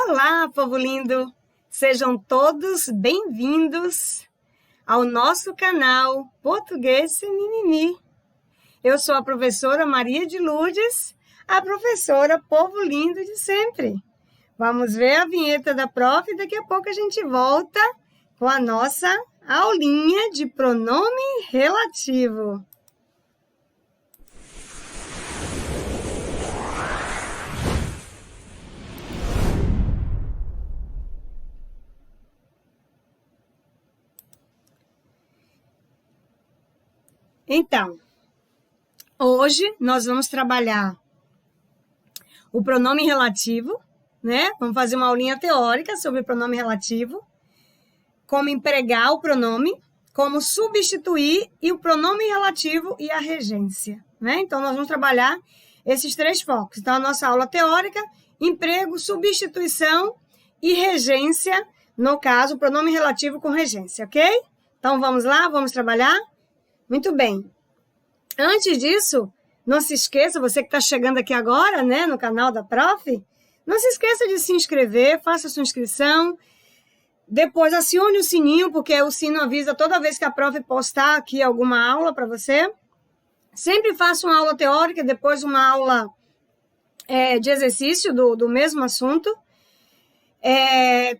Olá, povo lindo! Sejam todos bem-vindos ao nosso canal Português Sem Mimimi. Eu sou a professora Maria de Lourdes, a professora Povo Lindo de sempre. Vamos ver a vinheta da prof e daqui a pouco a gente volta com a nossa aulinha de pronome relativo. Então, hoje nós vamos trabalhar o pronome relativo, né? Vamos fazer uma aulinha teórica sobre o pronome relativo, como empregar o pronome, como substituir e o pronome relativo e a regência, né? Então, nós vamos trabalhar esses três focos. Então, a nossa aula teórica, emprego, substituição e regência, no caso, o pronome relativo com regência, ok? Então, vamos lá, vamos trabalhar? Muito bem. Antes disso, não se esqueça, você que está chegando aqui agora, né, no canal da prof, não se esqueça de se inscrever, faça sua inscrição, depois acione o sininho, porque o sino avisa toda vez que a prof postar aqui alguma aula para você. Sempre faça uma aula teórica, depois uma aula de exercício do mesmo assunto.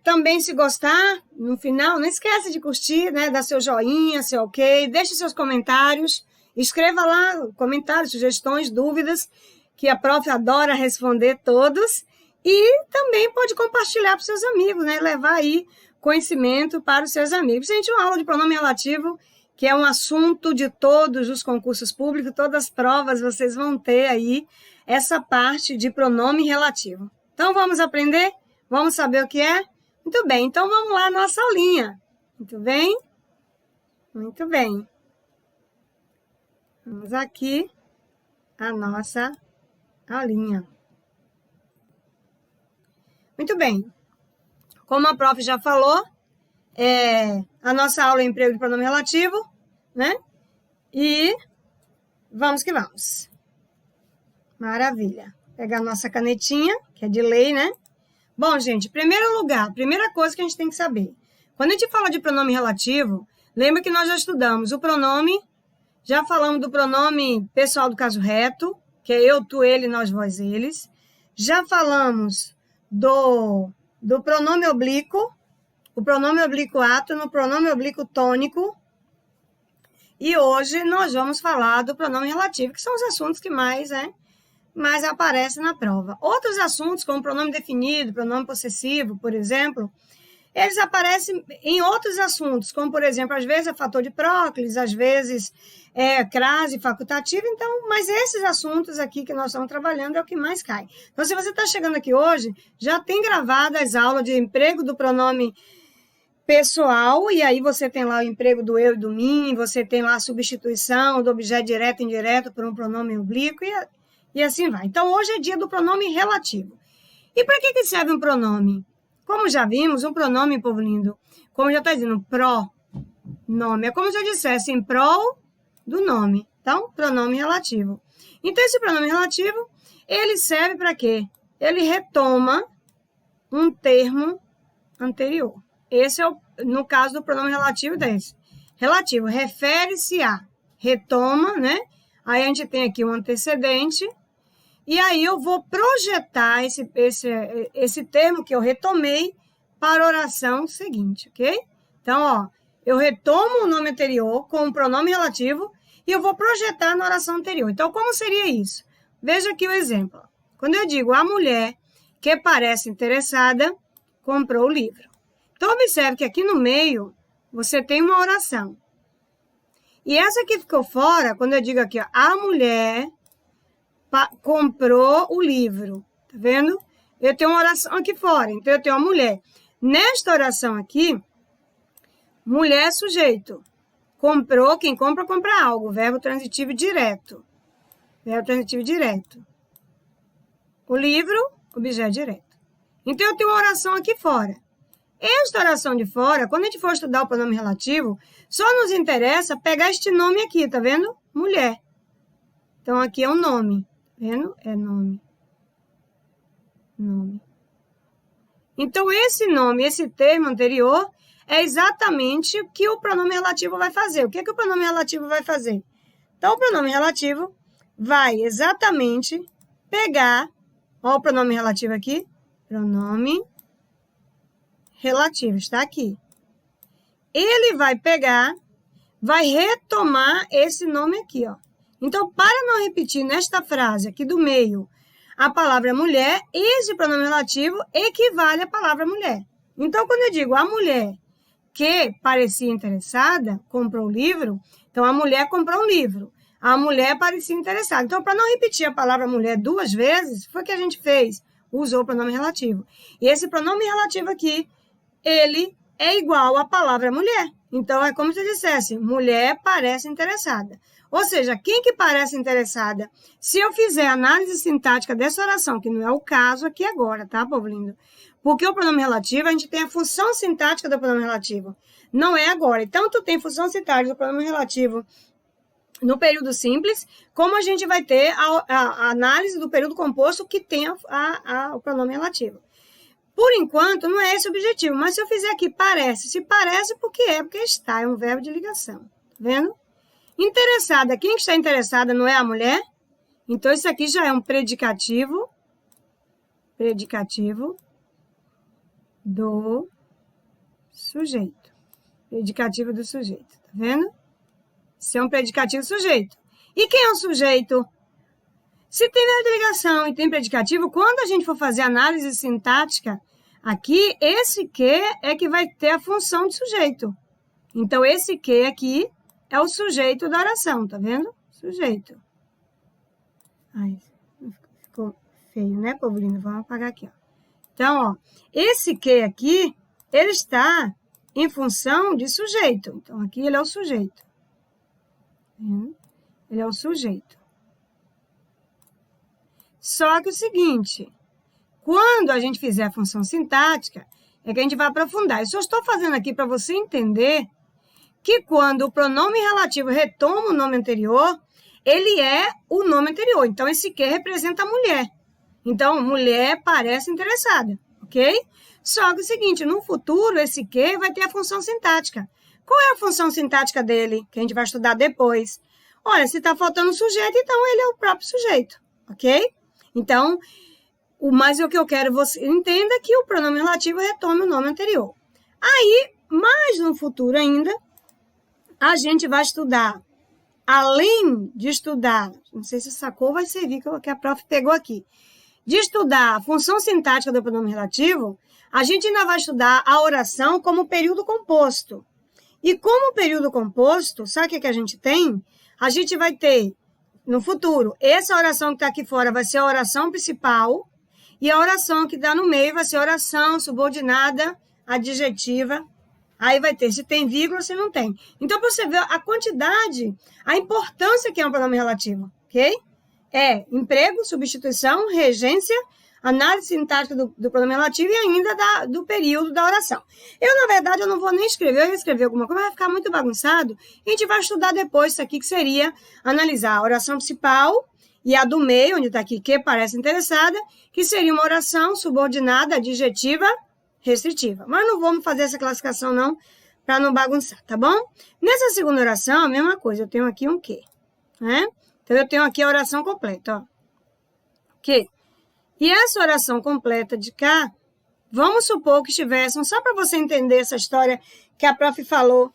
Também, se gostar, no final, não esqueça de curtir, né, dar seu joinha, seu ok, deixe seus comentários, escreva lá comentários, sugestões, dúvidas, que a prof adora responder todos, e também pode compartilhar para os seus amigos, né, levar aí conhecimento para os seus amigos. Gente, uma aula de pronome relativo, que é um assunto de todos os concursos públicos, todas as provas, vocês vão ter aí essa parte de pronome relativo. Então, vamos aprender? Vamos saber o que é? Muito bem, então vamos lá, nossa aulinha. Muito bem? Muito bem. Vamos aqui a nossa aulinha. Muito bem. Como a prof já falou, a nossa aula é emprego de pronome relativo, né? E vamos que vamos. Maravilha. Pegar a nossa canetinha, que é de lei, né? Bom, gente, em primeiro lugar, primeira coisa que a gente tem que saber. Quando a gente fala de pronome relativo, lembra que nós já estudamos o pronome, já falamos do pronome pessoal do caso reto, que é eu, tu, ele, nós, vós, eles. Já falamos do pronome oblíquo, o pronome oblíquo átono, o pronome oblíquo tônico. E hoje nós vamos falar do pronome relativo, que são os assuntos que mais aparece na prova. Outros assuntos, como pronome definido, pronome possessivo, por exemplo, eles aparecem em outros assuntos, como, por exemplo, às vezes é fator de próclise, às vezes é crase facultativa, então, mas esses assuntos aqui que nós estamos trabalhando é o que mais cai. Então, se você está chegando aqui hoje, já tem gravado as aulas de emprego do pronome pessoal, e aí você tem lá o emprego do eu e do mim, você tem lá a substituição do objeto direto e indireto por um pronome oblíquo, e assim vai. Então, hoje é dia do pronome relativo. E para que serve um pronome? Como já vimos, um pronome, povo lindo, como já está dizendo, pronome. É como se eu dissesse em prol do nome. Então, pronome relativo. Então, esse pronome relativo, ele serve para quê? Ele retoma um termo anterior. Esse é no caso do pronome relativo desse. Relativo, refere-se a, retoma, né? Aí a gente tem aqui um antecedente. E aí eu vou projetar esse termo que eu retomei para a oração seguinte, ok? Então, ó, eu retomo o nome anterior com o pronome relativo e eu vou projetar na oração anterior. Então, como seria isso? Veja aqui o exemplo. Quando eu digo a mulher que parece interessada comprou o livro. Então, observe que aqui no meio você tem uma oração. E essa que ficou fora, quando eu digo aqui, ó, a mulher comprou o livro, tá vendo? Eu tenho uma oração aqui fora, então eu tenho uma mulher. Nesta oração aqui, mulher é sujeito. Comprou, quem compra, compra algo. Verbo transitivo direto. Verbo transitivo direto. O livro, objeto direto. Então eu tenho uma oração aqui fora. Esta oração de fora, quando a gente for estudar o pronome relativo, só nos interessa pegar este nome aqui, tá vendo? Mulher. Então aqui é um nome. Vendo? É nome. Nome. Então, esse nome, esse termo anterior, é exatamente o que o pronome relativo vai fazer. O que é que o pronome relativo vai fazer? Então, o pronome relativo vai exatamente pegar, ó o pronome relativo aqui, pronome relativo, está aqui. Ele vai pegar, vai retomar esse nome aqui, ó. Então, para não repetir nesta frase aqui do meio a palavra mulher, esse pronome relativo equivale à palavra mulher. Então, quando eu digo a mulher que parecia interessada, comprou o livro, então a mulher comprou um livro. A mulher parecia interessada. Então, para não repetir a palavra mulher duas vezes, foi o que a gente fez. Usou o pronome relativo. E esse pronome relativo aqui, ele é igual à palavra mulher. Então, é como se eu dissesse, mulher parece interessada. Ou seja, quem que parece interessada? Se eu fizer análise sintática dessa oração, que não é o caso aqui agora, tá, povo lindo? Porque o pronome relativo, a gente tem a função sintática do pronome relativo. Não é agora. Então, tu tem função sintática do pronome relativo no período simples, como a gente vai ter a análise do período composto que tem o pronome relativo. Por enquanto, não é esse o objetivo, mas se eu fizer aqui parece, se parece, porque está, é um verbo de ligação, tá vendo? Interessada, quem que está interessada não é a mulher? Então, isso aqui já é um predicativo do sujeito. Predicativo do sujeito, tá vendo? Isso é um predicativo sujeito. E quem é o sujeito? Se tem verbo de ligação e tem predicativo, quando a gente for fazer análise sintática, aqui, esse que é que vai ter a função de sujeito. Então, esse que aqui é o sujeito da oração, tá vendo? Sujeito. Ai, ficou feio, né, povo lindo? Vamos apagar aqui, ó. Então, ó, esse que aqui, ele está em função de sujeito. Então, aqui ele é o sujeito. Ele é o sujeito. Só que o seguinte, quando a gente fizer a função sintática, é que a gente vai aprofundar. Eu só estou fazendo aqui para você entender que quando o pronome relativo retoma o nome anterior, ele é o nome anterior. Então, esse que representa a mulher. Então, mulher parece interessada, ok? Só que o seguinte, no futuro, esse que vai ter a função sintática. Qual é a função sintática dele, que a gente vai estudar depois? Olha, se está faltando sujeito, então ele é o próprio sujeito, ok? Então, mas o que eu quero que você entenda é que o pronome relativo retome o nome anterior. Aí, mais no futuro ainda, a gente vai estudar, além de estudar, não sei se sacou, vai servir que a prof pegou aqui, de estudar a função sintática do pronome relativo, a gente ainda vai estudar a oração como período composto. E como período composto, sabe o que a gente tem? A gente vai ter, no futuro, essa oração que está aqui fora vai ser a oração principal, e a oração que está no meio vai ser a oração subordinada, adjetiva. Aí vai ter se tem vírgula, se não tem. Então, para você ver a quantidade, a importância que é um pronome relativo, ok? É emprego, substituição, regência, análise sintática do pronome relativo e ainda do período da oração. Na verdade, eu não vou nem escrever, eu ia escrever alguma coisa, vai ficar muito bagunçado. A gente vai estudar depois isso aqui, que seria analisar a oração principal e a do meio, onde está aqui, que parece interessada, que seria uma oração subordinada, adjetiva, restritiva. Mas não vamos fazer essa classificação, não, para não bagunçar, tá bom? Nessa segunda oração, a mesma coisa, eu tenho aqui um que, né? Então, eu tenho aqui a oração completa, ó. Que. E essa oração completa de cá, vamos supor que estivéssemos, só para você entender essa história que a prof falou,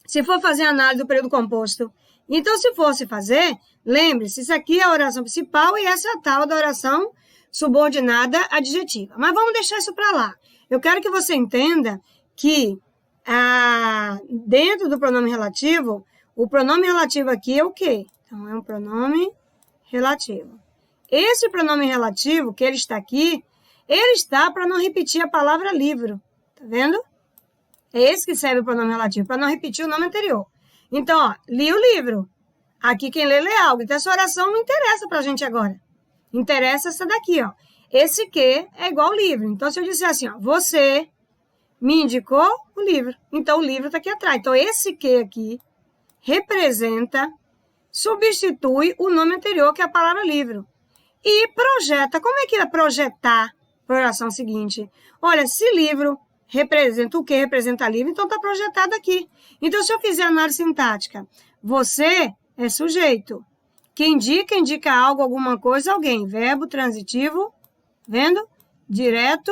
se for fazer análise do período composto. Então, se fosse fazer, lembre-se, isso aqui é a oração principal e essa é a tal da oração subordinada adjetiva. Mas vamos deixar isso para lá. Eu quero que você entenda que dentro do pronome relativo, o pronome relativo aqui é o quê? Então, é um pronome relativo. Esse pronome relativo, que ele está aqui, ele está para não repetir a palavra livro. Tá vendo? É esse que serve o pronome relativo, para não repetir o nome anterior. Então, ó, li o livro. Aqui quem lê algo. Então, essa oração não interessa para a gente agora. Interessa essa daqui, ó. Esse que é igual ao livro. Então, se eu disser assim, ó, você me indicou o livro. Então, o livro está aqui atrás. Então, esse que aqui representa, substitui o nome anterior, que é a palavra livro. E projeta. Como é que é projetar? para a oração seguinte. Olha, se livro representa o que representa livro, então está projetado aqui. Então, se eu fizer análise sintática, você é sujeito. Que indica algo, alguma coisa, alguém. Verbo transitivo, vendo? Direto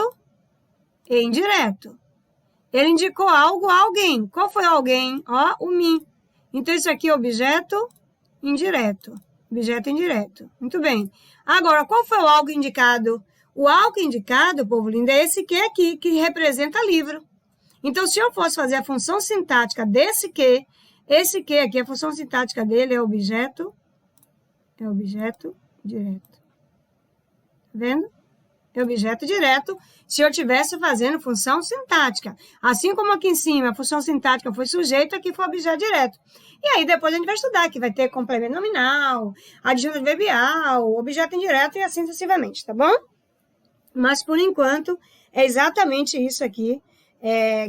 e indireto. Ele indicou algo a alguém. Qual foi alguém? Ó, o mim. Então, isso aqui é objeto indireto. Objeto indireto. Muito bem. Agora, qual foi o algo indicado? O algo indicado, povo lindo, é esse que aqui, que representa livro. Então, se eu fosse fazer a função sintática desse que, esse que aqui, a função sintática dele é objeto direto. Tá vendo? É objeto direto se eu estivesse fazendo função sintática. Assim como aqui em cima a função sintática foi sujeito, aqui foi objeto direto. E aí depois a gente vai estudar que vai ter complemento nominal, adjunto adverbial, objeto indireto e assim sucessivamente, tá bom? Mas por enquanto é exatamente isso aqui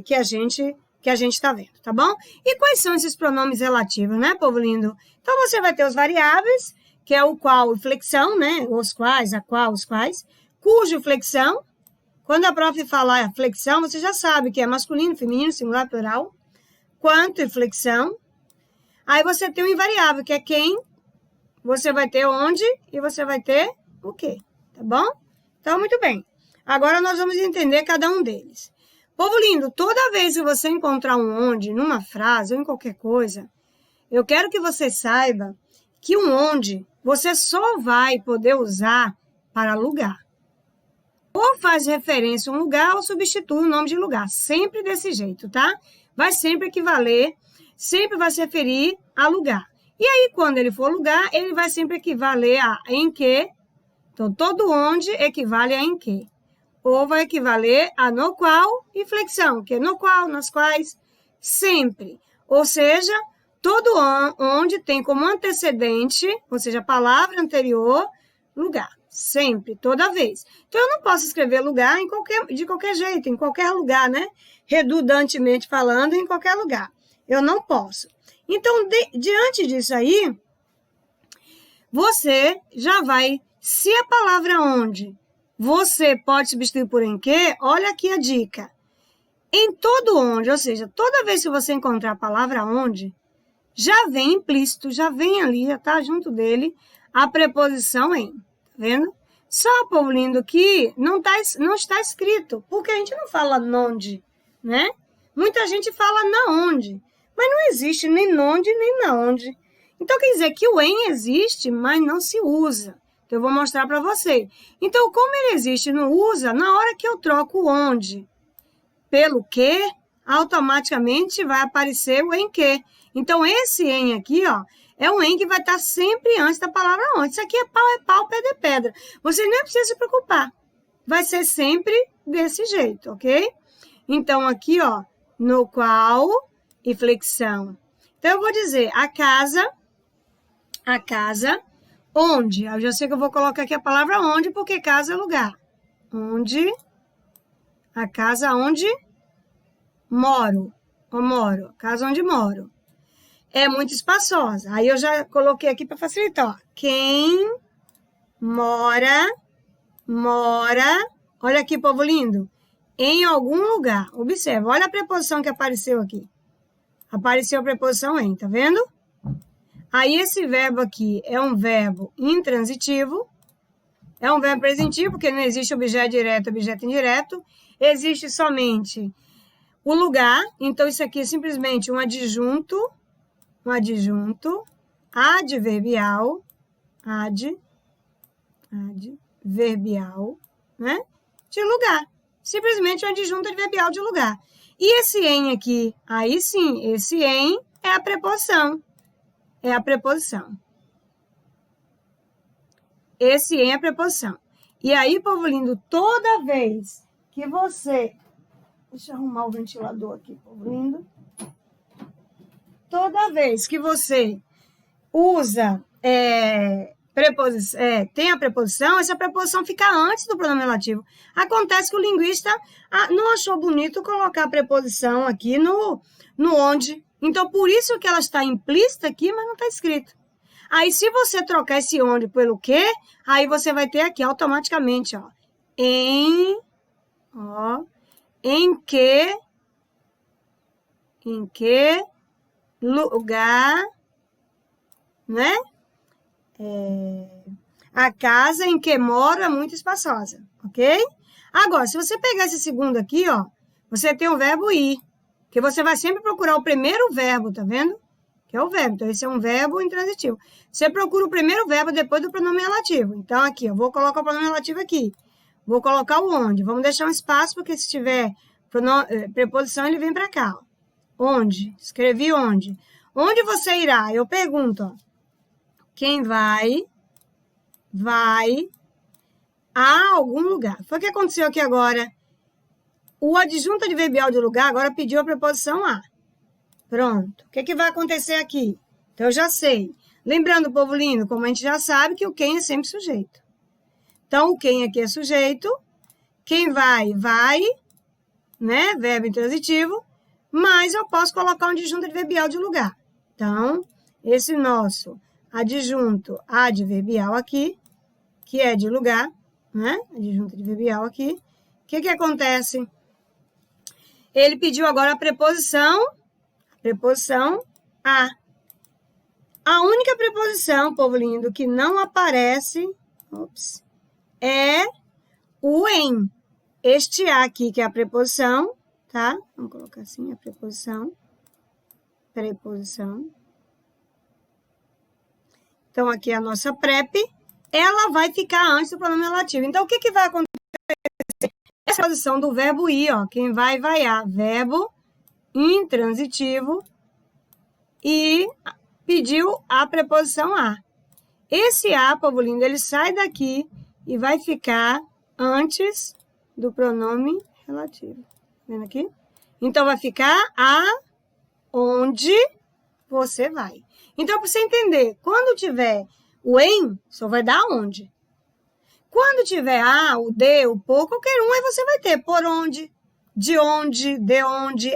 que a gente está vendo, tá bom? E quais são esses pronomes relativos, né, povo lindo? Então você vai ter os variáveis, que é o qual e flexão, né? Os quais, a qual, os quais. Cujo flexão. Quando a prof falar flexão, você já sabe que é masculino, feminino, singular, plural. Quanto e flexão. Aí você tem o invariável, que é quem. Você vai ter onde e você vai ter o quê, tá bom? Então, muito bem. Agora nós vamos entender cada um deles. Povo lindo, toda vez que você encontrar um onde numa frase ou em qualquer coisa, eu quero que você saiba que um onde você só vai poder usar para lugar. Ou faz referência a um lugar ou substitui o nome de lugar. Sempre desse jeito, tá? Vai sempre equivaler, sempre vai se referir a lugar. E aí, quando ele for lugar, ele vai sempre equivaler a em que. Então, todo onde equivale a em que. Ou vai equivaler a no qual e flexão, que é no qual, nas quais, sempre. Ou seja, todo onde tem como antecedente, ou seja, a palavra anterior, lugar. Sempre, toda vez. Então, eu não posso escrever lugar de qualquer jeito, em qualquer lugar, né? Redundantemente falando, em qualquer lugar. Eu não posso. Então, diante disso aí, você já vai... Se a palavra onde você pode substituir por em que, olha aqui a dica. Em todo onde, ou seja, toda vez que você encontrar a palavra onde, já vem implícito, já vem ali, já está junto dele, a preposição em. Tá vendo? Só, povo lindo, que não está escrito, porque a gente não fala nonde, né? Muita gente fala na onde, mas não existe nem nonde nem na onde. Então, quer dizer que o em existe, mas não se usa. Então, eu vou mostrar para você. Então, como ele existe e não usa, na hora que eu troco o onde pelo que, automaticamente vai aparecer o em que. Então, esse em aqui, ó, é um em que vai estar sempre antes da palavra onde. Isso aqui é pau, pedra é pedra. Você nem precisa se preocupar. Vai ser sempre desse jeito, ok? Então, aqui, ó, no qual e flexão. Então, eu vou dizer a casa, onde. Eu já sei que eu vou colocar aqui a palavra onde, porque casa é lugar. Onde, a casa onde moro, a casa onde moro. É muito espaçosa. Aí eu já coloquei aqui para facilitar, ó. Quem mora, olha aqui, povo lindo, em algum lugar. Observa, olha a preposição que apareceu aqui. Apareceu a preposição em, tá vendo? Aí esse verbo aqui é um verbo intransitivo, é um verbo presentivo, porque não existe objeto direto, objeto indireto, existe somente o lugar, então isso aqui é simplesmente um adjunto adverbial, adverbial, né? De lugar. Simplesmente um adjunto adverbial de lugar. E esse em aqui, aí sim, esse em é a preposição. É a preposição. Esse em é a preposição. E aí, povo lindo, toda vez que você... Deixa eu arrumar o ventilador aqui, povo lindo. Toda vez que você usa, tem a preposição, essa preposição fica antes do pronome relativo. Acontece que o linguista não achou bonito colocar a preposição aqui no onde. Então, por isso que ela está implícita aqui, mas não está escrito. Aí, se você trocar esse onde pelo que, aí você vai ter aqui automaticamente, ó, em, ó, em que lugar, né? A casa em que mora é muito espaçosa, ok? Agora, se você pegar esse segundo aqui, ó, você tem o verbo ir, que você vai sempre procurar o primeiro verbo, tá vendo? Que é o verbo. Então, esse é um verbo intransitivo. Você procura o primeiro verbo depois do pronome relativo. Então, aqui, eu vou colocar o pronome relativo aqui. Vou colocar o onde. Vamos deixar um espaço, porque se tiver preposição, ele vem para cá. Ó. Onde? Escrevi onde. Onde você irá? Eu pergunto, ó. Quem vai a algum lugar. Foi o que aconteceu aqui agora. O adjunto adverbial de lugar agora pediu a preposição a. Pronto. O que vai acontecer aqui? Então, eu já sei. Lembrando, povo lindo, como a gente já sabe que o quem é sempre sujeito. Então, o quem aqui é sujeito. Quem vai, né? Verbo intransitivo. Mas eu posso colocar um adjunto adverbial de lugar. Então, esse nosso adjunto adverbial aqui, que é de lugar, né? Adjunto adverbial aqui. O que acontece? Ele pediu agora a preposição a. A única preposição, povo lindo, que não aparece, é o em. Este a aqui, que é a preposição, tá? Vamos colocar assim, a preposição. Então, aqui é a nossa prep. Ela vai ficar antes do pronome relativo. Então, o que vai acontecer? Essa é a posição do verbo ir, ó. Quem vai a. Verbo intransitivo e pediu a preposição a. Esse a, povo lindo, ele sai daqui e vai ficar antes do pronome relativo. Tá vendo aqui? Então, vai ficar aonde você vai. Então, para você entender, quando tiver o em, só vai dar onde. Quando tiver a, o de, o por, qualquer um, aí você vai ter por onde, de onde,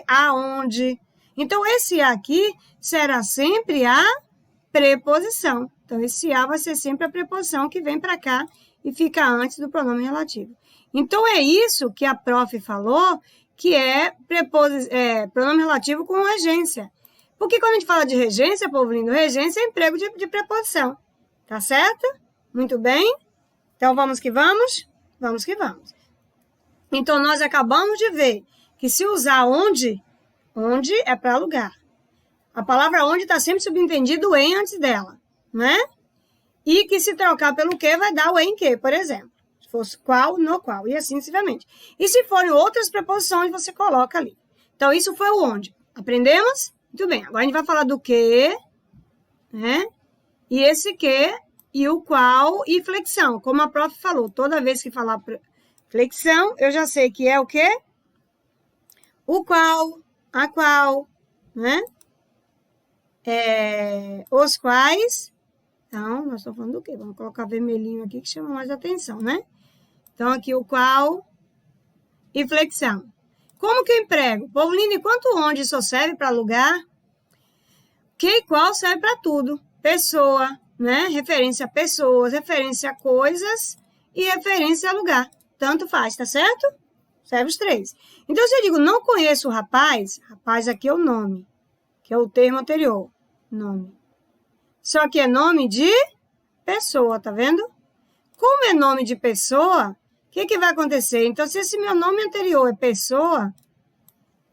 aonde. Então, esse a aqui será sempre a preposição. Então, esse a vai ser sempre a preposição que vem para cá e fica antes do pronome relativo. Então, é isso que a prof falou, que é pronome relativo com regência. Porque quando a gente fala de regência, povo lindo, regência é emprego de preposição. Tá certo? Muito bem. Então, vamos que vamos? Vamos que vamos. Então, nós acabamos de ver que se usar onde é para lugar. A palavra onde está sempre subentendido o em antes dela, né? E que se trocar pelo que, vai dar o em que, por exemplo. Se fosse qual, no qual, e assim sucessivamente. E se forem outras preposições, você coloca ali. Então, isso foi o onde. Aprendemos? Muito bem. Agora, a gente vai falar do que, né? E esse que, e o qual, e flexão. Como a prof falou, toda vez que falar flexão, eu já sei que é o quê? O qual, a qual, né? Os quais. Então, nós estamos falando do quê? Vamos colocar vermelhinho aqui que chama mais atenção, né? Então, aqui o qual e flexão. Como que eu emprego? Povo lindo, enquanto onde só serve para lugar, que e qual serve para tudo. Pessoa, né? Referência a pessoas, referência a coisas e referência a lugar. Tanto faz, tá certo? Serve os três. Então, se eu digo não conheço o rapaz, rapaz aqui é o nome, que é o termo anterior, nome. Só que é nome de pessoa, tá vendo? Como é nome de pessoa, o que vai acontecer? Então, se esse meu nome anterior é pessoa,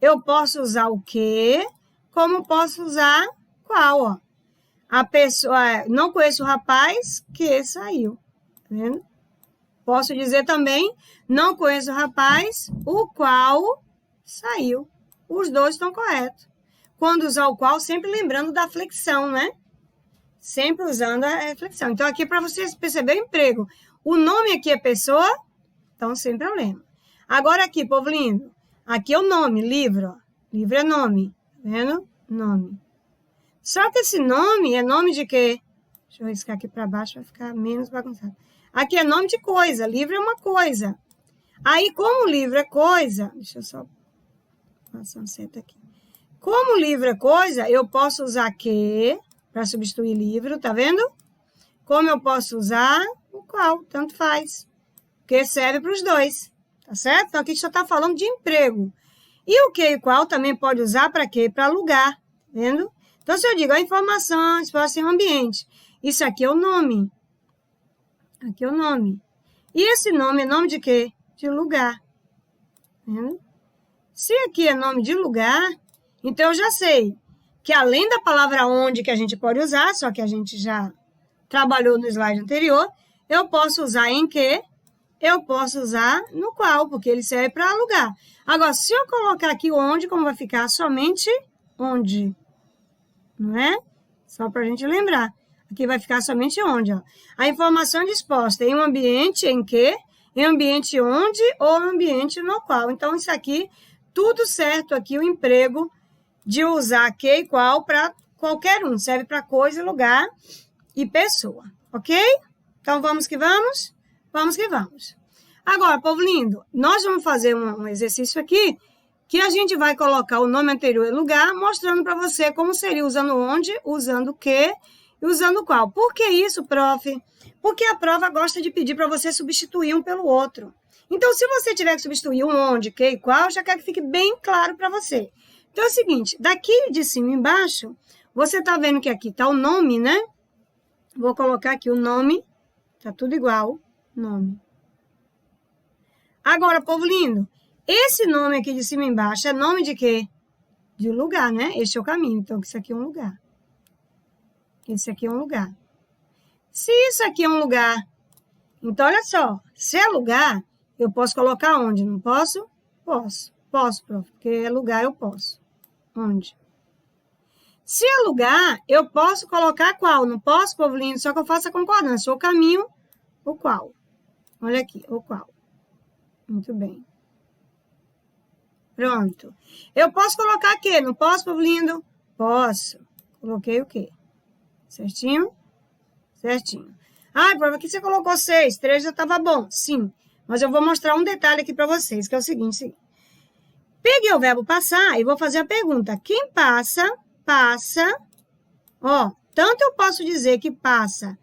eu posso usar o que, como posso usar qual, ó. A pessoa, não conheço o rapaz que saiu, tá vendo? Posso dizer também, não conheço o rapaz, o qual saiu. Os dois estão corretos. Quando usar o qual, sempre lembrando da flexão, né? Sempre usando a flexão. Então, aqui para vocês perceberem o emprego. O nome aqui é pessoa, então sem problema. Agora aqui, povo lindo, aqui é o nome, livro. Ó. Livro é nome, tá vendo? Nome. Só que esse nome é nome de quê? Deixa eu riscar aqui para baixo, vai ficar menos bagunçado. Aqui é nome de coisa, livro é uma coisa. Aí, como livro é coisa, deixa eu só passar um seta aqui. Como livro é coisa, eu posso usar que para substituir livro, tá vendo? Como eu posso usar o qual, tanto faz. porque serve para os dois, tá certo? Então, aqui a gente só está falando de emprego. E o que e qual também pode usar para quê? Para lugar, tá vendo? Então, se eu digo a informação exposta em um ambiente, isso aqui é o nome. Aqui é o nome. E esse nome é nome de quê? De lugar. Tá vendo? Se aqui é nome de lugar, então eu já sei que além da palavra onde que a gente pode usar, só que a gente já trabalhou no slide anterior, eu posso usar em que, eu posso usar no qual, porque ele serve para lugar. Agora, se eu colocar aqui onde, como vai ficar? Somente onde, não é? Só para a gente lembrar. Aqui vai ficar somente onde, ó. A informação é disposta em um ambiente em que, em ambiente onde ou ambiente no qual. Então, isso aqui, tudo certo aqui, o emprego de usar que e qual para qualquer um. Serve para coisa, lugar e pessoa, ok? Então, vamos que vamos? Vamos que vamos. Agora, povo lindo, nós vamos fazer um exercício aqui que a gente vai colocar o nome anterior em lugar, mostrando para você como seria usando onde, usando o que e usando o qual. Por que isso, prof? Porque a prova gosta de pedir para você substituir um pelo outro. Então, se você tiver que substituir um onde, que e qual, já quero que fique bem claro para você. Então, é o seguinte, daqui de cima embaixo, você está vendo que aqui está o nome, né? Vou colocar aqui o nome, tá tudo igual, nome. Agora, povo lindo, esse nome aqui de cima embaixo é nome de quê? De lugar, né? Este é o caminho, então isso aqui é um lugar. Esse aqui é um lugar. Se isso aqui é um lugar, então olha só, se é lugar, eu posso colocar onde? Não posso? Posso. Posso, prof, porque é lugar eu posso. Onde? Se é lugar, eu posso colocar qual? Não posso, povo lindo, só que eu faço a concordância. O caminho, o qual. Olha aqui, o qual. Muito bem. Pronto. Eu posso colocar aqui, não posso, povo lindo? Posso. Coloquei o quê? Certinho? Certinho. Ah, prova aqui você colocou 6, 3 já estava bom. Sim, mas eu vou mostrar um detalhe aqui para vocês, que é o seguinte. Peguei o verbo passar e vou fazer a pergunta. Quem passa, passa. Ó, tanto eu posso dizer que passa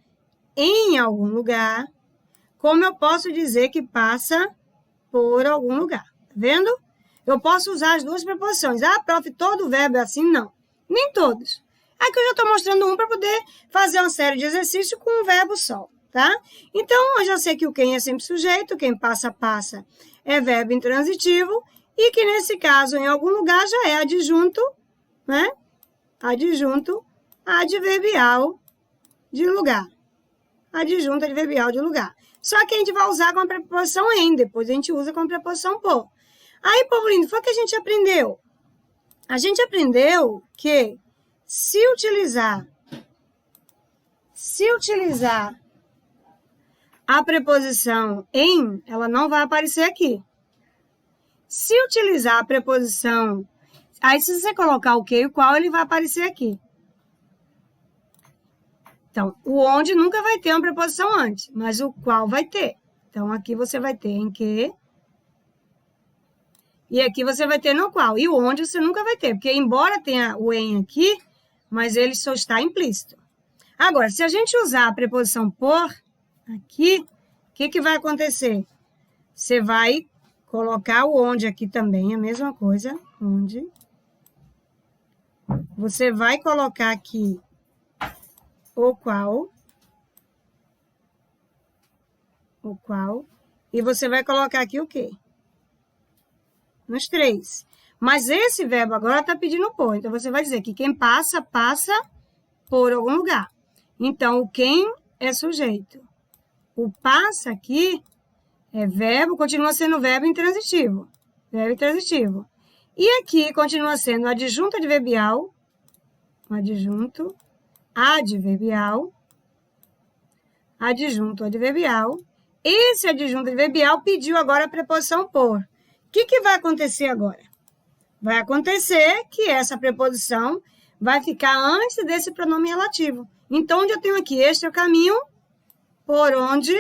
em algum lugar, como eu posso dizer que passa por algum lugar. Tá vendo? Eu posso usar as duas preposições. Ah, prof, todo verbo é assim? Não. Nem todos. Aqui eu já estou mostrando um para poder fazer uma série de exercícios com um verbo só, tá? Então, eu já sei que o quem é sempre sujeito, quem passa, passa é verbo intransitivo, e que nesse caso, em algum lugar, já é adjunto, né? Adjunto adverbial de lugar. Adjunto adverbial de lugar. Só que a gente vai usar com a preposição em, depois a gente usa com a preposição por. Aí, povo lindo, foi o que a gente aprendeu? A gente aprendeu que se utilizar a preposição em, ela não vai aparecer aqui. Se utilizar a preposição, aí se você colocar o que e o qual, ele vai aparecer aqui. Então, o onde nunca vai ter uma preposição antes, mas o qual vai ter. Então, aqui você vai ter em que, e aqui você vai ter no qual. E o onde você nunca vai ter, porque embora tenha o em aqui, mas ele só está implícito. Agora, se a gente usar a preposição por aqui, o que vai acontecer? Você vai colocar o onde aqui também, a mesma coisa, onde. Você vai colocar aqui o qual, e você vai colocar aqui o quê? Nos 3. Mas esse verbo agora está pedindo por, então você vai dizer que quem passa, passa por algum lugar. Então, o quem é sujeito. O passa aqui é verbo, continua sendo verbo intransitivo. Verbo intransitivo. E aqui continua sendo adjunto adverbial. Adjunto adverbial. Adjunto adverbial. Esse adjunto adverbial pediu agora a preposição por. O que vai acontecer agora? Vai acontecer que essa preposição vai ficar antes desse pronome relativo. Então, onde eu tenho aqui? Este é o caminho por onde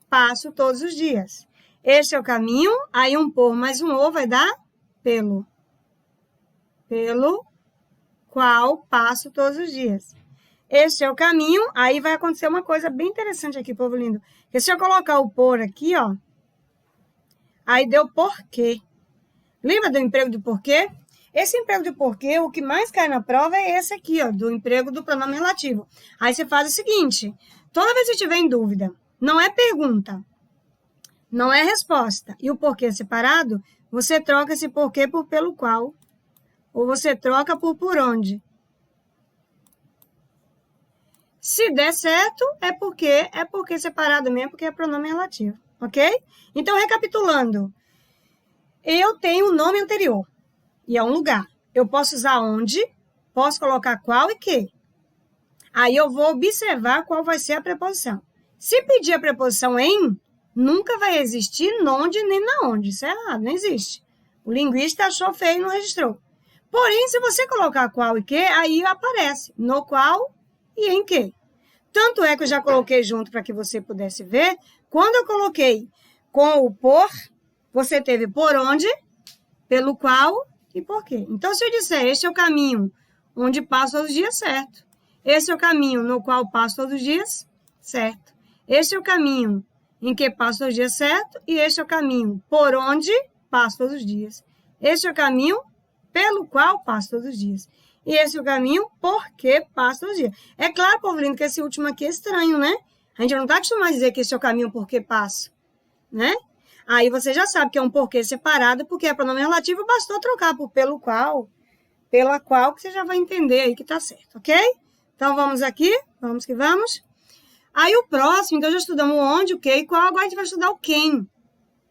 passo todos os dias. Este é o caminho, aí um por mais um o vai dar pelo qual passo todos os dias. Este é o caminho. Aí vai acontecer uma coisa bem interessante aqui, povo lindo. Porque se eu colocar o por aqui, ó, aí deu porquê. Lembra do emprego de porquê? Esse emprego de porquê, o que mais cai na prova é esse aqui, ó, do emprego do pronome relativo. Aí você faz o seguinte, toda vez que tiver em dúvida, não é pergunta, não é resposta, e o porquê separado, você troca esse porquê por pelo qual, ou você troca por onde. Se der certo, é porque separado mesmo, porque é pronome relativo, ok? Então, recapitulando, eu tenho um nome anterior, e é um lugar. Eu posso usar onde, posso colocar qual e que. Aí eu vou observar qual vai ser a preposição. Se pedir a preposição em, nunca vai existir onde nem na onde. Isso é errado, não existe. O linguista achou feio e não registrou. Porém, se você colocar qual e que, aí aparece no qual e em que. Tanto é que eu já coloquei junto para que você pudesse ver. Quando eu coloquei com o por, você teve por onde, pelo qual e por quê. Então, se eu disser, este é o caminho onde passo todos os dias, certo. Este é o caminho no qual passo todos os dias, certo. Este é o caminho em que passo todos os dias, certo. E este é o caminho por onde passo todos os dias. Este é o caminho pelo qual passo todos os dias. E esse é o caminho por que passo todos os dias. É claro, povo lindo, que esse último aqui é estranho, né? A gente não está acostumado a dizer que esse é o caminho por que passo, né? Aí você já sabe que é um porquê separado, porque é pronome relativo, bastou trocar por pelo qual, pela qual, que você já vai entender aí que tá certo, ok? Então, vamos aqui, vamos que vamos. Aí, o próximo, então, já estudamos o onde, o que e qual, agora a gente vai estudar o quem.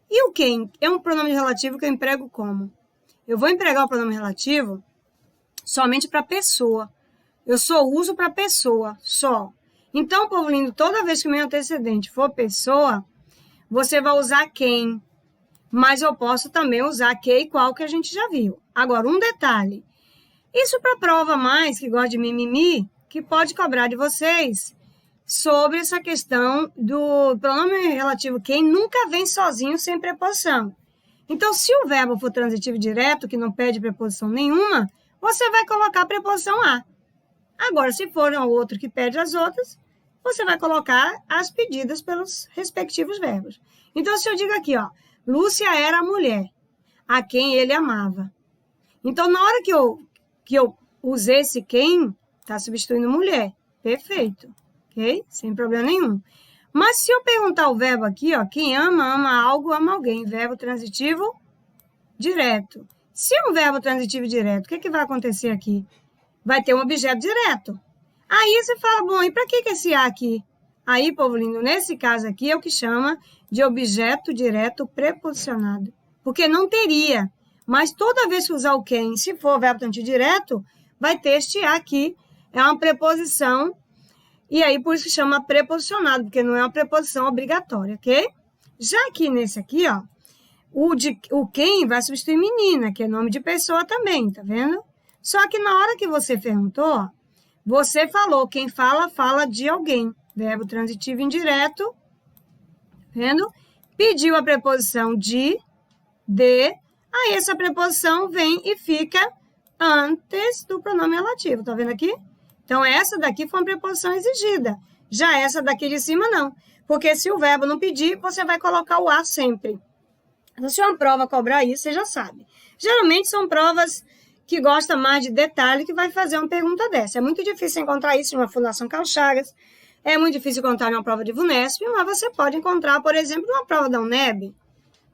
E o quem é um pronome relativo que eu emprego como? Eu vou empregar o pronome relativo somente para pessoa. Eu só uso para pessoa, só. Então, povo lindo, toda vez que o meu antecedente for pessoa, você vai usar quem, mas eu posso também usar que e qual que a gente já viu. Agora, um detalhe. Isso para prova mais, que gosta de mimimi, que pode cobrar de vocês sobre essa questão do pronome relativo quem nunca vem sozinho sem preposição. Então, se o verbo for transitivo direto, que não pede preposição nenhuma, você vai colocar a preposição a. Agora, se for um outro que pede as outras, você vai colocar as pedidas pelos respectivos verbos. Então, se eu digo aqui, ó, Lúcia era a mulher a quem ele amava. Então, na hora que eu usei esse quem, está substituindo mulher. Perfeito, ok? Sem problema nenhum. Mas se eu perguntar o verbo aqui, ó, quem ama, ama algo, ama alguém. Verbo transitivo direto. Se é um verbo transitivo direto, o que vai acontecer aqui? Vai ter um objeto direto. Aí você fala, bom, e para que esse A aqui? Aí, povo lindo, nesse caso aqui é o que chama de objeto direto preposicionado. Porque não teria. Mas toda vez que usar o quem, se for verbo transitivo direto, vai ter este A aqui. É uma preposição. E aí, por isso que chama preposicionado, porque não é uma preposição obrigatória, ok? Já aqui nesse aqui, ó, o quem vai substituir menina, que é nome de pessoa também, tá vendo? Só que na hora que você perguntou, ó, você falou, quem fala, fala de alguém. Verbo transitivo indireto, tá vendo? Pediu a preposição de, aí essa preposição vem e fica antes do pronome relativo, tá vendo aqui? Então, essa daqui foi uma preposição exigida. Já essa daqui de cima, não. Porque se o verbo não pedir, você vai colocar o a sempre. Então, se uma prova cobrar isso, você já sabe. Geralmente, são provas que gostam mais de detalhe que vai fazer uma pergunta dessa. É muito difícil encontrar isso em uma Fundação Carlos Chagas. É muito difícil encontrar em uma prova de VUNESP, mas você pode encontrar, por exemplo, numa prova da UNEB,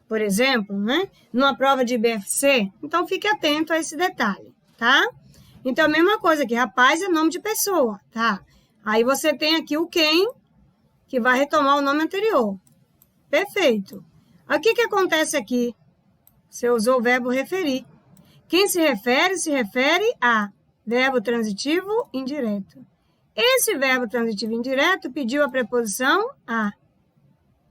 por exemplo, né? Numa prova de IBFC. Então, fique atento a esse detalhe, tá? Então, a mesma coisa aqui, rapaz é nome de pessoa, tá? Aí você tem aqui o quem, que vai retomar o nome anterior. Perfeito. O que acontece aqui? Você usou o verbo referir. Quem se refere a verbo transitivo indireto. Esse verbo transitivo indireto pediu a preposição a.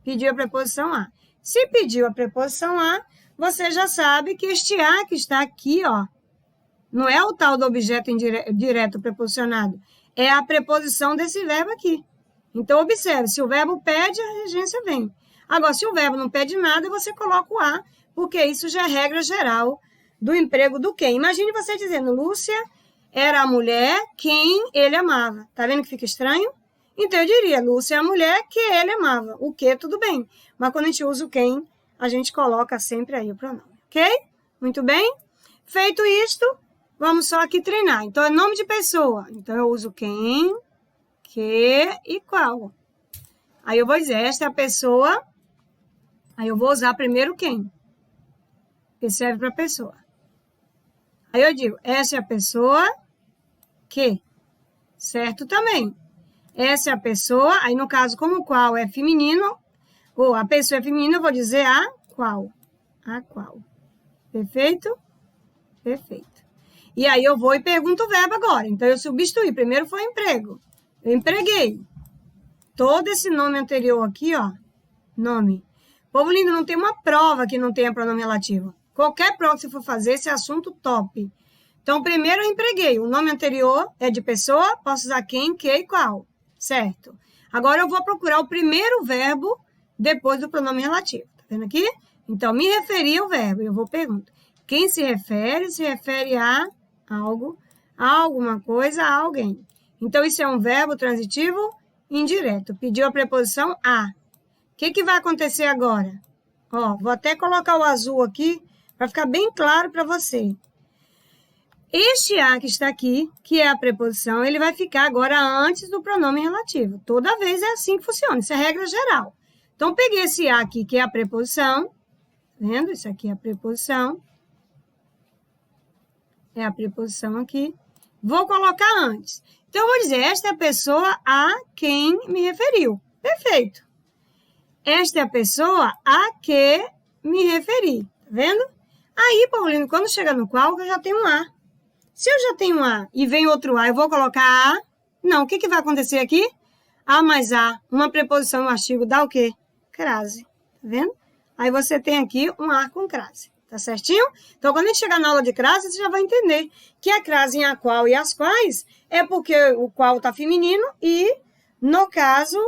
Pediu a preposição a. Se pediu a preposição a, você já sabe que este a que está aqui, ó, não é o tal do objeto direto preposicionado, é a preposição desse verbo aqui. Então, observe, se o verbo pede, a regência vem. Agora, se o verbo não pede nada, você coloca o a, porque isso já é regra geral do emprego do quem. Imagine você dizendo, Lúcia era a mulher quem ele amava. Tá vendo que fica estranho? Então, eu diria, Lúcia é a mulher que ele amava. O que, tudo bem. Mas quando a gente usa o quem, a gente coloca sempre aí o pronome, ok? Muito bem? Feito isto, vamos só aqui treinar. Então, é nome de pessoa. Então, eu uso quem, que e qual. Aí, eu vou dizer, esta é a pessoa. Aí, eu vou usar primeiro quem, que serve para pessoa. Aí, eu digo, essa é a pessoa que, certo também. Essa é a pessoa, aí no caso, como qual é feminino, ou a pessoa é feminina, eu vou dizer a qual. A qual. Perfeito? Perfeito. E aí eu vou e pergunto o verbo agora. Então, eu substituí. Primeiro foi emprego. Eu empreguei. Todo esse nome anterior aqui, ó, nome. Povo lindo, não tem uma prova que não tenha pronome relativo. Qualquer prova que você for fazer, esse é assunto top. Então, primeiro eu empreguei. O nome anterior é de pessoa, posso usar quem, que e qual. Certo? Agora eu vou procurar o primeiro verbo depois do pronome relativo. Tá vendo aqui? Então, me referir ao verbo. Eu vou perguntar. Quem se refere a algo, a alguma coisa, a alguém. Então, isso é um verbo transitivo indireto. Pediu a preposição a. O que vai acontecer agora? Ó, vou até colocar o azul aqui para ficar bem claro para você. Este a que está aqui, que é a preposição, ele vai ficar agora antes do pronome relativo. Toda vez é assim que funciona, isso é regra geral. Então, peguei esse a aqui, que é a preposição, tá vendo? Isso aqui é a preposição. É a preposição aqui. Vou colocar antes. Então, eu vou dizer, esta é a pessoa a quem me referiu. Perfeito. Esta é a pessoa a que me referi. Tá vendo? Aí, Paulino, quando chega no qual, eu já tenho um a. Se eu já tenho um a e vem outro a, eu vou colocar a? Não. O que vai acontecer aqui? A mais a, uma preposição no artigo, dá o quê? Crase. Tá vendo? Aí você tem aqui um a com crase. Tá certinho? Então, quando a gente chegar na aula de crase, você já vai entender que a crase em a qual e as quais é porque o qual está feminino e, no caso,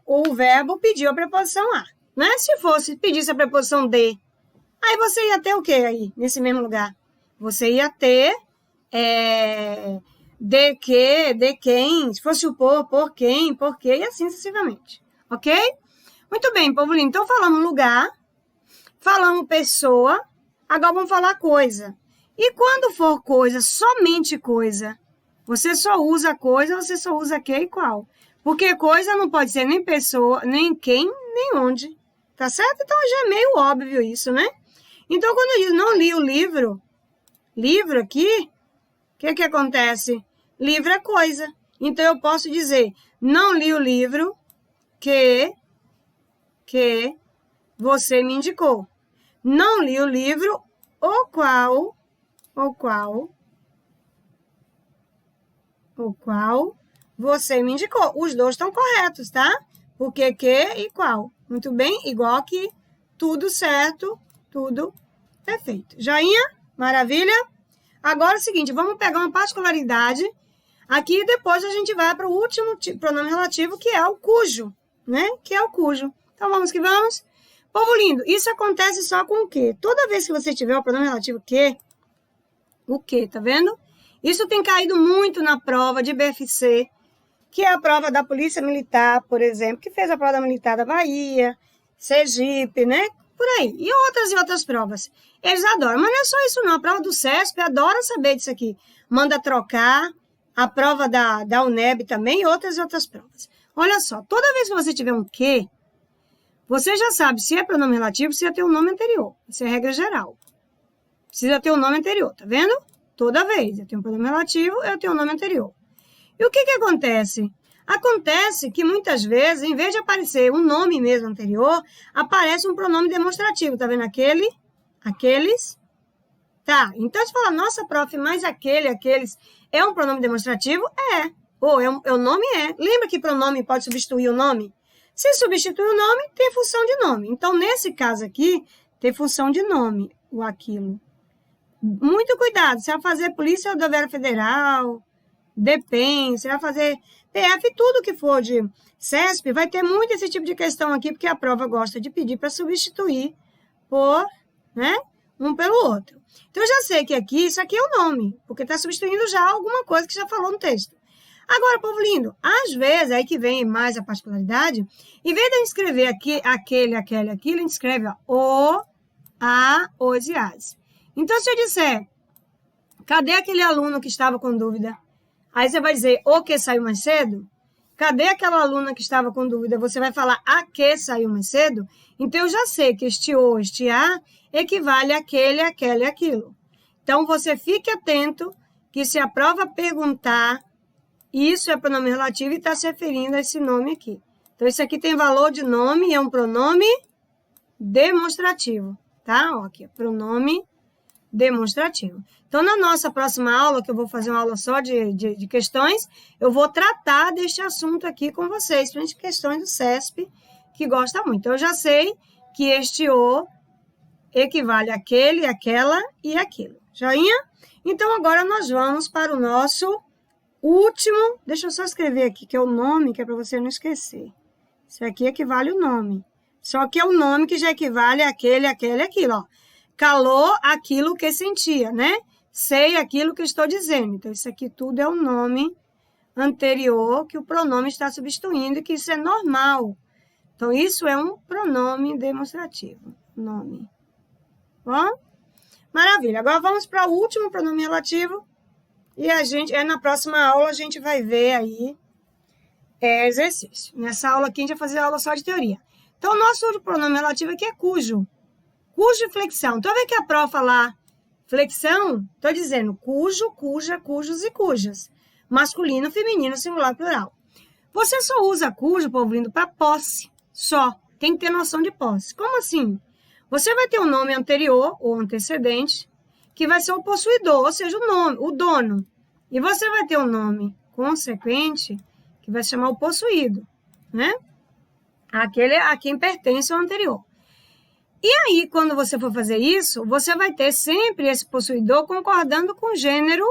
o verbo pediu a preposição a. Né? Se fosse, pedisse a preposição de, aí você ia ter o quê aí, nesse mesmo lugar? Você ia ter de que, de quem, se fosse o por quem, por quê, e assim sucessivamente. Ok? Muito bem, povo lindo. Então, falamos lugar, falamos pessoa, agora vamos falar coisa. E quando for coisa, somente coisa, você só usa coisa, você só usa que e qual. Porque coisa não pode ser nem pessoa, nem quem, nem onde. Tá certo? Então, já é meio óbvio isso, né? Então, quando eu digo não li o livro aqui, o que acontece? Livro é coisa. Então, eu posso dizer, não li o livro que você me indicou. Não li o livro o qual você me indicou. Os dois estão corretos, tá? Porque que e qual. Muito bem? Igual aqui. Tudo certo, tudo perfeito. Joinha? Maravilha? Agora é o seguinte, vamos pegar uma particularidade aqui e depois a gente vai para o último pronome relativo, que é o cujo, né? Que é o cujo. Então, vamos que vamos. Povo lindo, isso acontece só com o quê? Toda vez que você tiver o pronome relativo que, o que, tá vendo? Isso tem caído muito na prova de BFC, que é a prova da Polícia Militar, por exemplo, que fez a prova militar da Bahia, Sergipe, né? Por aí. E outras provas. Eles adoram. Mas não é só isso, não. A prova do CESP adora saber disso aqui. Manda trocar. A prova da UNEB também e outras provas. Olha só. Toda vez que você tiver um que, você já sabe se é pronome relativo, precisa ter um nome anterior. Isso é regra geral. Precisa ter um nome anterior. Tá vendo? Toda vez. Eu tenho um pronome relativo, eu tenho um nome anterior. E o que acontece? Acontece que muitas vezes, em vez de aparecer um nome mesmo anterior, aparece um pronome demonstrativo. Tá vendo aquele? Aqueles? Tá. Então, você fala, nossa, prof, mas aqueles, é um pronome demonstrativo? É. Ou o nome é. Lembra que pronome pode substituir o nome? Se substitui o nome, tem função de nome. Então, nesse caso aqui, tem função de nome, o aquilo. Muito cuidado. Você vai fazer Polícia Rodoviária Federal, DEPEN, você vai fazer PF, tudo que for de CESP, vai ter muito esse tipo de questão aqui, porque a prova gosta de pedir para substituir por, né, um pelo outro. Então, eu já sei que aqui, isso aqui é o nome, porque está substituindo já alguma coisa que já falou no texto. Agora, povo lindo, às vezes, aí que vem mais a particularidade, em vez de a gente escrever aqui, aquele, aquilo, a gente escreve ó, o, a, os e as. Então, se eu disser, cadê aquele aluno que estava com dúvida? Aí você vai dizer, o que saiu mais cedo? Cadê aquela aluna que estava com dúvida? Você vai falar a que saiu mais cedo? Então, eu já sei que este o, este a, equivale àquele, aquela e aquilo. Então, você fique atento que se a prova perguntar, isso é pronome relativo e está se referindo a esse nome aqui. Então, isso aqui tem valor de nome e é um pronome demonstrativo, tá? Ó, aqui, pronome demonstrativo. Então, na nossa próxima aula, que eu vou fazer uma aula só de questões, eu vou tratar deste assunto aqui com vocês, principalmente questões do CESP, que gosta muito. Então, eu já sei que este o equivale àquele, àquela e aquilo. Joinha? Então, agora nós vamos para o nosso último. Deixa eu só escrever aqui, que é o nome, que é para você não esquecer. Isso aqui equivale ao nome. Só que é o nome que já equivale àquele, àquele e aquilo, ó. Calor, aquilo que sentia, né? Sei aquilo que estou dizendo. Então, isso aqui tudo é o nome anterior que o pronome está substituindo e que isso é normal. Então, isso é um pronome demonstrativo. Nome. Bom? Maravilha. Agora, vamos para o último pronome relativo. E na próxima aula, a gente vai ver aí exercício. Nessa aula aqui, a gente vai fazer aula só de teoria. Então, o nosso último pronome relativo aqui é cujo. Cujo e flexão. Então, vê que a prova falar flexão, estou dizendo cujo, cuja, cujos e cujas. Masculino, feminino, singular, plural. Você só usa cujo, povo lindo, para posse. Só. Tem que ter noção de posse. Como assim? Você vai ter um nome anterior ou antecedente, que vai ser o possuidor, ou seja, o nome, o dono. E você vai ter um nome consequente, que vai se chamar o possuído, né? Aquele a quem pertence ao anterior. E aí, quando você for fazer isso, você vai ter sempre esse possuidor concordando com gênero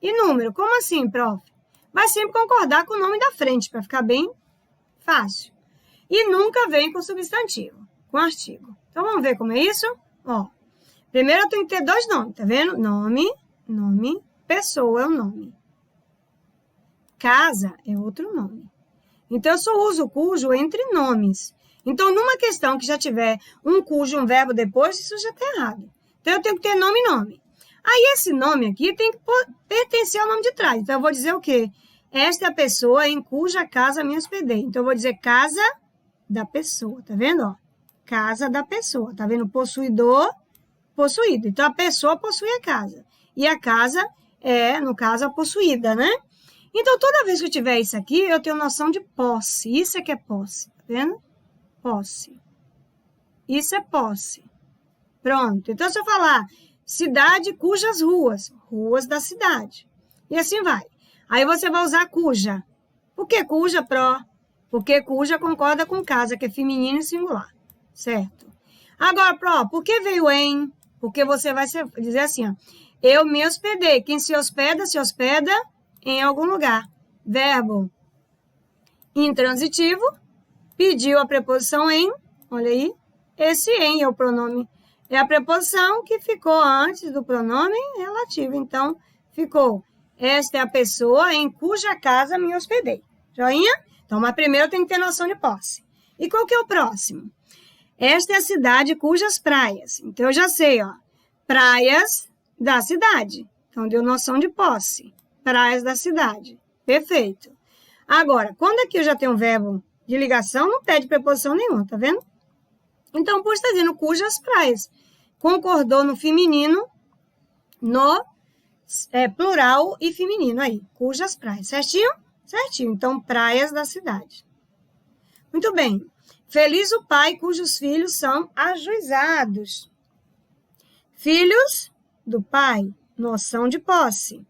e número. Como assim, prof? Vai sempre concordar com o nome da frente, para ficar bem fácil. E nunca vem com substantivo, com artigo. Então, vamos ver como é isso? Ó, primeiro eu tenho que ter dois nomes, tá vendo? Nome, pessoa é um nome. Casa é outro nome. Então, eu só uso cujo entre nomes. Então, numa questão que já tiver um cujo, um verbo depois, isso já está errado. Então, eu tenho que ter nome e nome. Aí, esse nome aqui tem que pertencer ao nome de trás. Então, eu vou dizer o quê? Esta é a pessoa em cuja casa me hospedei. Então, eu vou dizer casa da pessoa. Tá vendo? Ó, casa da pessoa. Tá vendo? Possuidor, possuído. Então, a pessoa possui a casa. E a casa é, no caso, a possuída, né? Então, toda vez que eu tiver isso aqui, eu tenho noção de posse. Isso é que é posse. Tá vendo? Posse. Isso é posse. Pronto. Então, se eu falar cidade cujas ruas, ruas da cidade. E assim vai. Aí você vai usar cuja. Por que cuja, pró? Porque cuja concorda com casa, que é feminino e singular. Certo? Agora, pró, por que veio em? Porque você vai dizer assim, ó. Eu me hospedei. Quem se hospeda em algum lugar. Verbo intransitivo. Pediu a preposição em, olha aí, esse em é o pronome, é a preposição que ficou antes do pronome relativo. Então, ficou, esta é a pessoa em cuja casa me hospedei. Joinha? Então, mas primeiro eu tenho que ter noção de posse. E qual que é o próximo? Esta é a cidade cujas praias. Então, eu já sei, ó, praias da cidade. Então, deu noção de posse. Praias da cidade. Perfeito. Agora, quando aqui eu já tenho um verbo de ligação, não pede preposição nenhuma, tá vendo? Então, por estar dizendo cujas praias. Concordou no feminino, no plural e feminino aí. Cujas praias. Certinho? Certinho. Então, praias da cidade. Muito bem. Feliz o pai cujos filhos são ajuizados. Filhos do pai. Noção de posse.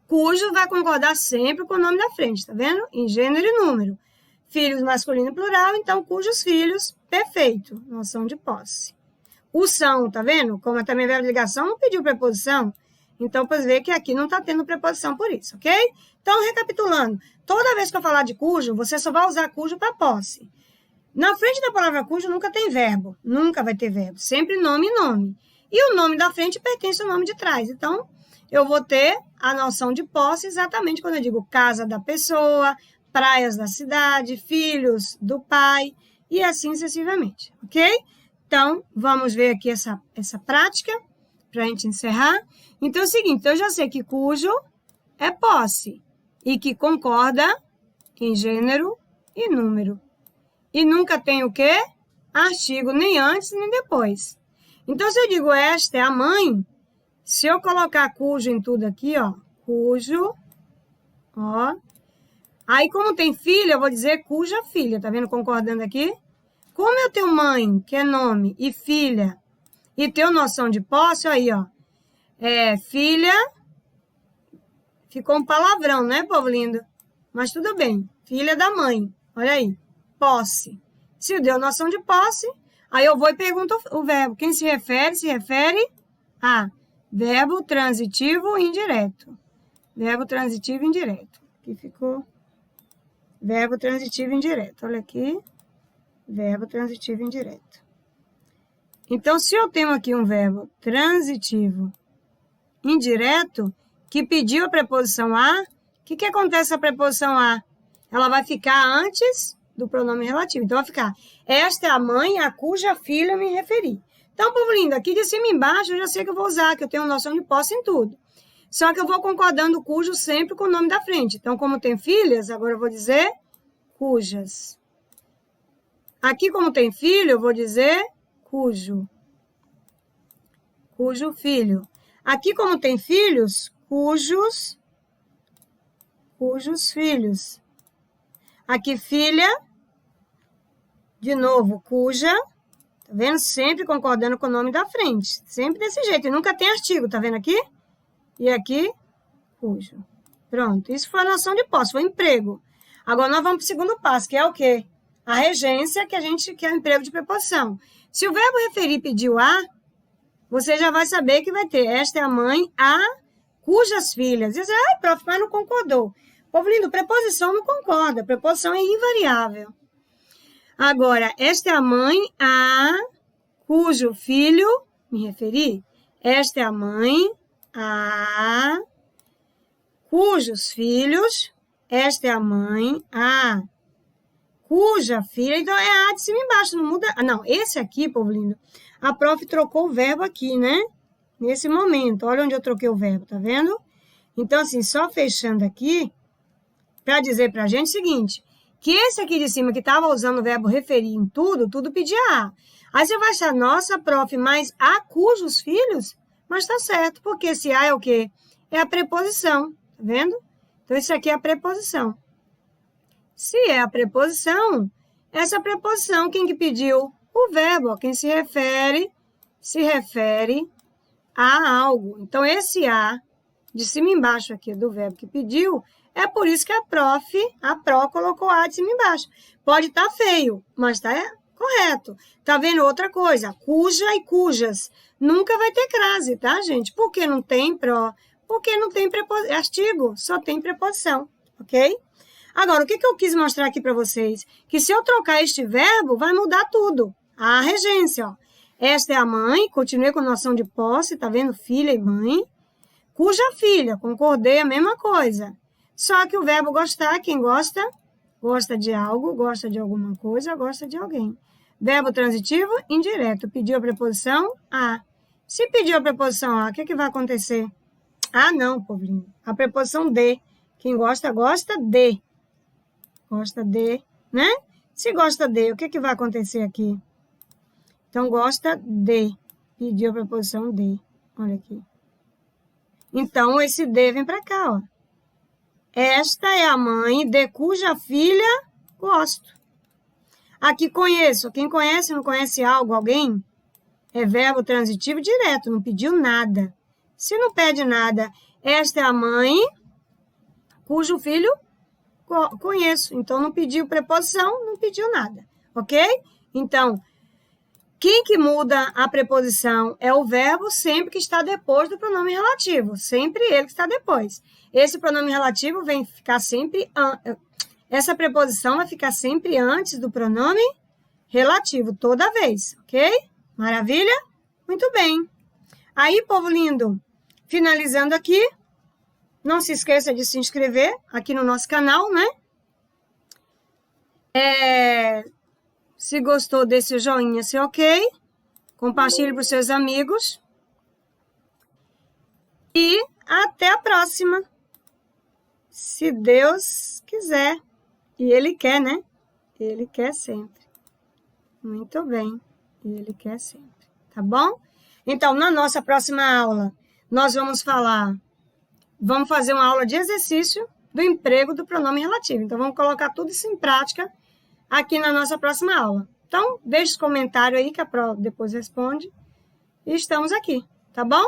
Cujo vai concordar sempre com o nome da frente, tá vendo? Em gênero e número. Filhos masculino e plural, então cujos filhos, perfeito, noção de posse. O são, tá vendo? Como também verbo de ligação, não pediu preposição. Então, pois ver que aqui não está tendo preposição por isso, ok? Então, recapitulando, toda vez que eu falar de cujo, você só vai usar cujo para posse. Na frente da palavra cujo nunca tem verbo. Nunca vai ter verbo. Sempre nome e nome. E o nome da frente pertence ao nome de trás. Então, eu vou ter a noção de posse exatamente quando eu digo casa da pessoa, praias da cidade, filhos do pai e assim sucessivamente, ok? Então, vamos ver aqui essa prática para a gente encerrar. Então, é o seguinte, eu já sei que cujo é posse e que concorda em gênero e número. E nunca tem o quê? Artigo, nem antes nem depois. Então, se eu digo esta é a mãe, se eu colocar cujo em tudo aqui, ó, cujo, ó. Aí, como tem filha, eu vou dizer cuja filha, tá vendo concordando aqui? Como eu tenho mãe, que é nome, e filha, e tenho noção de posse, aí, ó. Filha, ficou um palavrão, né, povo lindo? Mas tudo bem, filha da mãe, olha aí, posse. Se deu noção de posse, aí eu vou e pergunto o verbo. Quem se refere a verbo transitivo indireto. Verbo transitivo indireto. Aqui ficou verbo transitivo indireto. Olha aqui, verbo transitivo indireto. Então, se eu tenho aqui um verbo transitivo indireto, que pediu a preposição a, o que acontece com a preposição a? Ela vai ficar antes do pronome relativo. Então, vai ficar, esta é a mãe a cuja filha eu me referi. Então, povo lindo, aqui de cima e embaixo eu já sei que eu vou usar, que eu tenho noção de posse em tudo. Só que eu vou concordando cujo sempre com o nome da frente. Então, como tem filhas, agora eu vou dizer cujas. Aqui, como tem filho, eu vou dizer cujo. Cujo filho. Aqui, como tem filhos, cujos filhos. Aqui, filha. De novo, cuja. Tá vendo? Sempre concordando com o nome da frente. Sempre desse jeito. E nunca tem artigo, tá vendo aqui? E aqui, cujo. Pronto. Isso foi a noção de posse, foi emprego. Agora, nós vamos para o segundo passo, que é o quê? A regência, que é o emprego de preposição. Se o verbo referir pediu a, você já vai saber que vai ter esta é a mãe a cujas filhas. Diz, prof, mas não concordou. Povo lindo, preposição não concorda. Preposição é invariável. Agora, esta é a mãe a cujo filho me referi. Esta é a mãe a cujos filhos. Esta é a mãe a cuja filha. Então, é a de cima e embaixo, não muda. Não, esse aqui, povo lindo, a prof trocou o verbo aqui, né? Nesse momento, olha onde eu troquei o verbo, tá vendo? Então, assim, só fechando aqui, para dizer pra gente o seguinte, que esse aqui de cima que estava usando o verbo referir em tudo, tudo pedia a. Aí você vai achar, nossa, prof, mas a cujos filhos? Mas tá certo, porque esse a é o quê? É a preposição, tá vendo? Então, isso aqui é a preposição. Se é a preposição, essa preposição, quem que pediu? O verbo, ó, quem se refere a algo. Então, esse a, de cima e embaixo aqui do verbo que pediu, é por isso que a Pro colocou a de cima e embaixo. Pode estar feio, mas está correto. Tá vendo outra coisa? Cuja e cujas. Nunca vai ter crase, tá, gente? Por que não tem Pro? Porque não tem artigo, só tem preposição, ok? Agora, o que eu quis mostrar aqui para vocês? Que se eu trocar este verbo, vai mudar tudo. A regência, ó. Esta é a mãe, continuei com noção de posse, tá vendo? Filha e mãe. Cuja filha, concordei, a mesma coisa. Só que o verbo gostar, quem gosta, gosta de algo, gosta de alguma coisa, gosta de alguém. Verbo transitivo, indireto. Pediu a preposição a. Se pediu a preposição a, o que vai acontecer? Ah, não, povinho. A preposição de. Quem gosta, gosta de. Gosta de, né? Se gosta de, o que vai acontecer aqui? Então, gosta de. Pediu a preposição de. Olha aqui. Então, esse de vem para cá, ó. Esta é a mãe de cuja filha gosto. Aqui conheço. Quem conhece, não conhece algo, alguém? É verbo transitivo direto, não pediu nada. Se não pede nada, esta é a mãe cujo filho conheço. Então, não pediu preposição, não pediu nada. Ok? Então, quem que muda a preposição é o verbo sempre que está depois do pronome relativo. Sempre ele que está depois. Esse pronome relativo vem ficar sempre... Essa preposição vai ficar sempre antes do pronome relativo toda vez, ok? Maravilha? Muito bem. Aí, povo lindo, finalizando aqui, não se esqueça de se inscrever aqui no nosso canal, né? Se gostou desse joinha, se ok. Compartilhe para os seus amigos. E até a próxima. Se Deus quiser. E Ele quer, né? Ele quer sempre. Muito bem. Ele quer sempre. Tá bom? Então, na nossa próxima aula, nós vamos fazer uma aula de exercício do emprego do pronome relativo. Então, vamos colocar tudo isso em prática aqui na nossa próxima aula. Então, deixe os comentários aí que a prova depois responde. E estamos aqui, tá bom?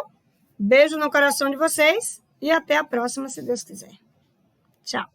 Beijo no coração de vocês e até a próxima, se Deus quiser. Tchau.